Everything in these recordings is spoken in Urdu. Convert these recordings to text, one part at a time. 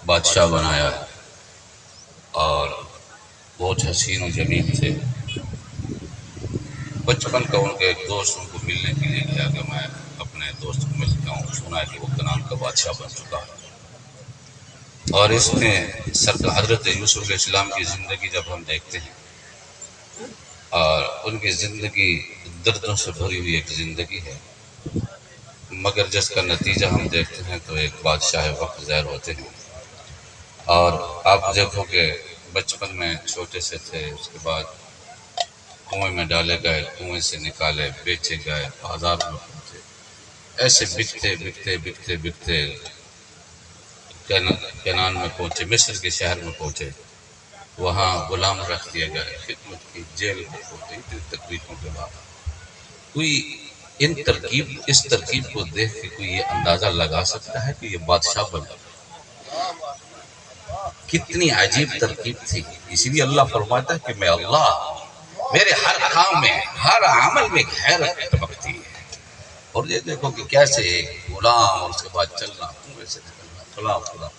بادشاہ بنایا اور بہت حسین و جمیل تھے۔ بچپن کا ان کے ایک دوست ان کو ملنے کے لیے گیا کہ میں اپنے دوست کو ملتا ہوں، سنا ہے کہ وہ کنعان کا بادشاہ بن چکا ہے۔ اور اس میں حضرت یوسف علیہ السلام کی زندگی جب ہم دیکھتے ہیں اور ان کی زندگی دردوں سے بھری ہوئی ایک زندگی ہے، مگر جس کا نتیجہ ہم دیکھتے ہیں تو ایک بادشاہ وقت ظاہر ہوتے ہیں۔ اور آپ دیکھو کہ بچپن میں چھوٹے سے تھے، اس کے بعد کنویں میں ڈالے گئے، کنویں سے نکالے، بیچے گئے، بازار میں پہنچے، ایسے بکتے بکتے بکتے بکتے کنعان میں پہنچے، مصر کے شہر میں پہنچے، وہاں غلام رکھ دیا گیا، خدمت کی، جیل میں پہنچے، اتنی تکلیفوں کے بعد کوئی اس ترکیب کو دیکھ کے کوئی یہ اندازہ لگا سکتا ہے کہ یہ بادشاہ بنا؟ کتنی عجیب ترکیب تھی۔ اسی لیے اللہ فرماتا ہے کہ میں اللہ، میرے ہر کام میں، ہر عمل میں حیرت تبکتی ہے۔ اور یہ دیکھو کہ کیسے ایک غلام اور اس کے بعد چلنا، کنویں سے نکلنا، فلاں فلاں،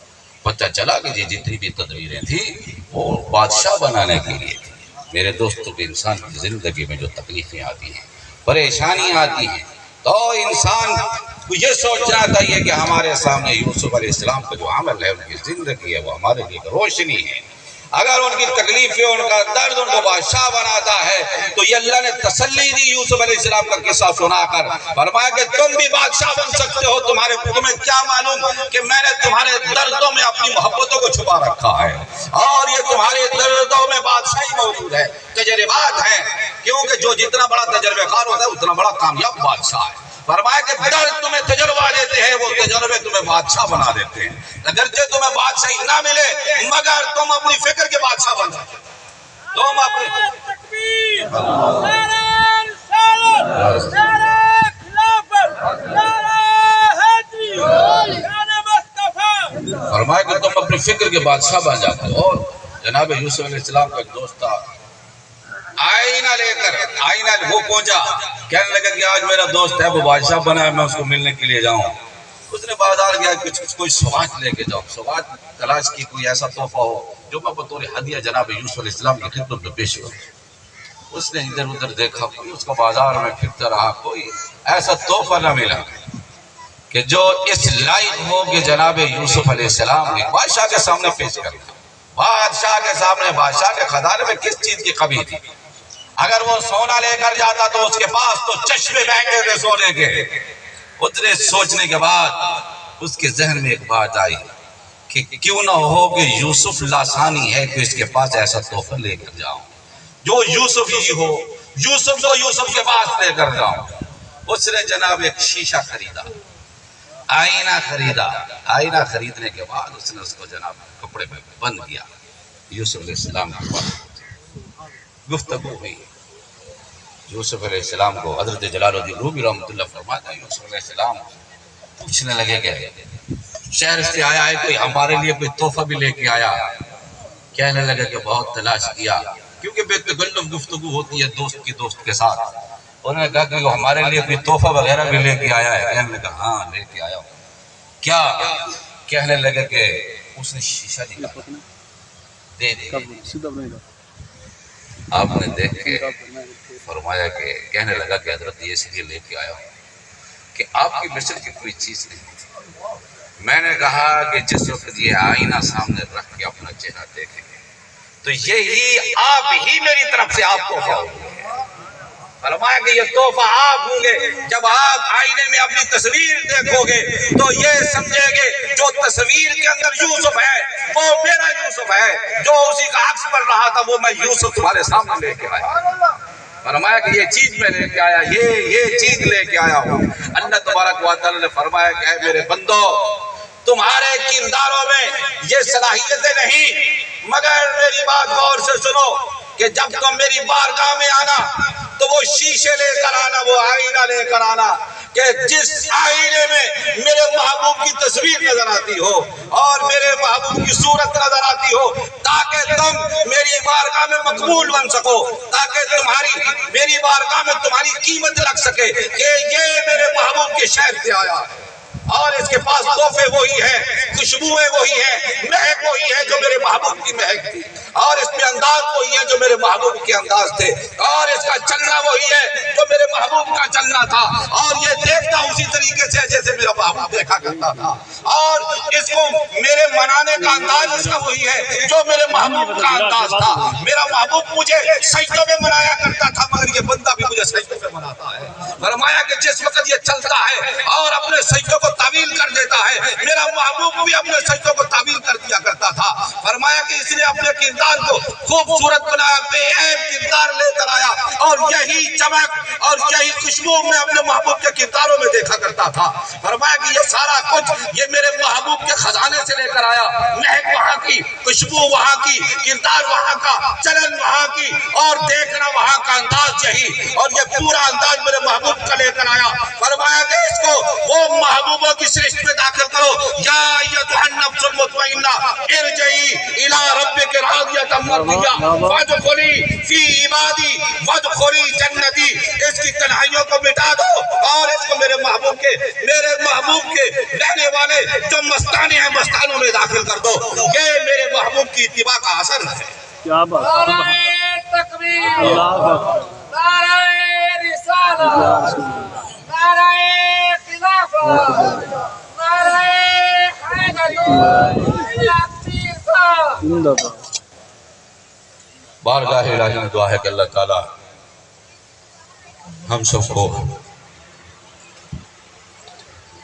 پتہ چلا کہ یہ جتنی بھی تدبیریں تھیں وہ بادشاہ بنانے کے لیے تھی۔ میرے دوستوں کے انسان کی زندگی میں جو تکلیفیں آتی ہیں، پریشانیاں آتی ہیں، تو انسان کو یہ سوچنا چاہیے کہ ہمارے سامنے یوسف علیہ السلام کا جو عمل ہے، ان کی زندگی ہے، وہ ہمارے لیے روشنی ہے۔ اگر ان کی تکلیفیں، ان کا درد ان کو بادشاہ بناتا ہے تو یہ اللہ نے تسلی دی یوسف علیہ السلام کا قصہ سنا کر، فرمایا کہ تم بھی بادشاہ بن سکتے ہو، تمہیں کیا معلوم کہ میں نے تمہارے دردوں میں اپنی محبتوں کو چھپا رکھا ہے، اور یہ تمہارے دردوں میں بادشاہی موجود ہے، تجربات ہیں، کیونکہ جو جتنا بڑا تجربہ کار ہوتا ہے اتنا بڑا کامیاب بادشاہ ہے۔ فرمایا کہ درد تمہیں تجربہ دیتے ہیں، وہ تجربے تمہیں بادشاہ بنا دیتے ہیں۔ اگرچہ تمہیں بادشاہی نہ ملے مگر تم اپنی فکر کے بادشاہ بن سکتے، تم اپنی فرمایا کہ تم اپنی فکر کے بادشاہ بن جاتے ہو۔ اور جناب یوسف علیہ السلام کا ایک دوست تھا، آئینہ لے کر وہ پہنچا، کہنے لگا کہ آج میرا دوست ہے وہ بادشاہ بنا ہے، میں اس کو ملنے کے لیے جاؤں۔ اس نے بازار گیا، کوئی سوغات لے کے جاؤ، سوغات تلاش کی، کوئی ایسا تحفہ ہو جو میں بطور ہدیہ جناب یوسف علیہ السلام کی خدمت میں پیش کروں۔ اس نے ادھر ادھر دیکھا، کوئی اس کو بازار میں پھرتا رہا، کوئی ایسا تحفہ نہ ملا کہ جو اس لائق ہو کہ جناب یوسف علیہ السلام نے بادشاہ کے سامنے پیش کرنا۔ بادشاہ کے سامنے، بادشاہ کے خزانے میں کس چیز کی کمی تھی؟ اگر وہ سونا لے کر جاتا تو اس کے پاس تو چشمے بہتے تھے سونے کے۔ اتنے سوچنے کے بعد اس کے ذہن میں ایک بات آئی کہ کیوں نہ ہو کہ یوسف لاسانی ہے کہ اس کے پاس ایسا تحفہ لے کر جاؤں جو یوسف ہی ہو، یوسف کو یوسف کے پاس لے کر جاؤں۔ اس نے جناب ایک شیشہ خریدا، آئینہ خریدا، آئینہ خریدنے کے بعد اس نے اس کو جناب کپڑے میں بند کیا، یوسف علیہ السلام کے پاس گفتگو ہوئی۔ یوسف علیہ السلام کو حضرت جلال الدین رومی رحمۃ اللہ فرماتا ہے، یوسف علیہ السلام پوچھنے لگے کہ شہر سے آیا ہے کوئی ہمارے لیے کوئی تحفہ بھی لے کے آیا؟ کہنے لگے کہ بہت تلاش کیا، کیونکہ بے تکلف گفتگو ہوتی ہے دوست کی دوست کے ساتھ۔ انہوں نے کہا کہ وہ ہمارے لیے کوئی تحفہ وغیرہ بھی لے کے آیا ہے؟ کہنے لگا ہاں لے کے آیا ہوں۔ کیا؟ کہنے لگے کہ اس نے شیشہ نکالا، دے دے۔ آپ نے دیکھ کے فرمایا کہ کہنے لگا کہ حضرت یہ اس لیے لے کے آیا ہوں کہ آپ کی مصر کی کوئی چیز نہیں تھی۔ میں نے کہا کہ جس وقت یہ آئینہ سامنے رکھ کے اپنا چہرہ دیکھیں گے تو یہی آپ ہی میری طرف سے آپ تحفہ ہوں گے۔ فرمایا کہ یہ تحفہ آپ ہوں گے، جب آپ آئینے میں اپنی تصویر دیکھو گے تو یہ سمجھے گے جو تصویر کے اندر یوسف ہے وہ میرا یوسف ہے، جو اسی کا عکس بن رہا تھا وہ میں یوسف تمہارے سامنے لے کے آیا۔ فرمایا کہ یہ چیز میں لے کے آیا، یہ چیز لے کے آیا ہوں۔ اللہ تبارک و تعالی نے فرمایا کہ اے میرے بندو، تمہارے کرداروں میں یہ صلاحیتیں نہیں، مگر میری بات غور سے سنو کہ جب تم میری بارگاہ میں آنا تو وہ شیشے لے کر آنا، وہ آئینہ لے کر آنا کہ جس آئینے میں میرے محبوب کی تصویر نظر آتی ہو اور میرے محبوب کی صورت نظر آتی ہو، تاکہ تم میری بارگاہ میں مقبول بن سکو، تاکہ میری بارگاہ میں تمہاری قیمت لگ سکے کہ یہ میرے محبوب کے شہر سے آیا ہے۔ اور اس کے پاس تحفے وہی ہیں، خوشبوئیں وہی ہیں، مہک وہی ہے جو میرے محبوب کی مہک تھی، اور اس میں انداز وہی ہے جو میرے محبوب کے انداز تھے، اور اس کا چلنا وہی ہے جو میرے محبوب کا چلنا تھا، اور یہ دیکھتا اسی طریقے سے جیسے میرا محبوب دیکھا کرتا تھا، اور اس کو میرے منانے کا انداز اس کا وہی ہے جو میرے محبوب کا انداز تھا۔ میرا محبوب مجھے سجدوں میں منایا کرتا تھا، مگر یہ بندہ بھی مجھے سجدوں میں مناتا ہے۔ فرمایا کہ جس وقت یہ چلتا ہے اور اپنے سجدوں کو تعویل کر دیتا ہے، میرا محبوب بھی اپنے سجدوں کو تعویل کر دیا کرتا تھا۔ فرمایا کہ اس نے اپنے کردار کو خوبصورت بنایا، بے عیب کردار لے کر آیا، اور یہی چمک اور یہی خوشبو میں اپنے محبوب کے کرداروں میں دیکھا کرتا تھا۔ فرمایا کہ یہ سارا کچھ یہ میرے محبوب کے خزانے سے لے کر آیا، مہک وہاں کی، خوشبو وہاں کی، کردار وہاں کا، چلن وہاں کی، اور دیکھنا وہاں کا انداز یہی، اور یہ پورا انداز میرے محبوب کا لے کر آیا۔ فرمایا کہ اس کو وہ محبوبوں کی سرشت میں داخل کرو، یا ایتھا النفس المطمئنہ ارجعی الی ربک راضیۃ مرضیہ فادخلی فی عبادی وادخلی جنتی۔ اس کی تنہائیوں کو مٹا دو اور اس کو میرے محبوب کے رہنے والے جو مستانے ہیں مستانوں میں داخل کر دو۔ یہ میرے محبوب کی اتباع کا اثر ہے۔ کیا بات، نعرہ تکبیر، اللہ اکبر، نعرہ رسالت، نعرہ خلافت، نعرہ حیدر تکبیر کا۔ زندہ باد۔ بارگاہ الہی میں دعا ہے کہ اللہ تعالی ہم سب کو،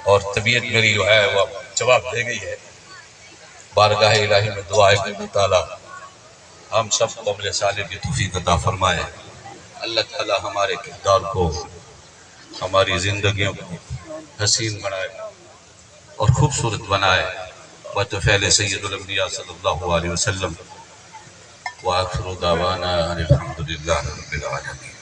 اور طبیعت میری جو ہے وہ جواب دے گئی ہے، بارگاہ الہی میں دعا ہے کہ اللہ تعالی ہم سب کو عمل صالح کی توفیق عطا فرمائے۔ اللہ تعالی ہمارے کردار کو، ہماری زندگیوں کو حسین بنائے اور خوبصورت بنائے۔ بطفیل سید الانبیاء صلی اللہ علیہ وسلم، وآخر دعوانا الحمدللہ رب العالمین۔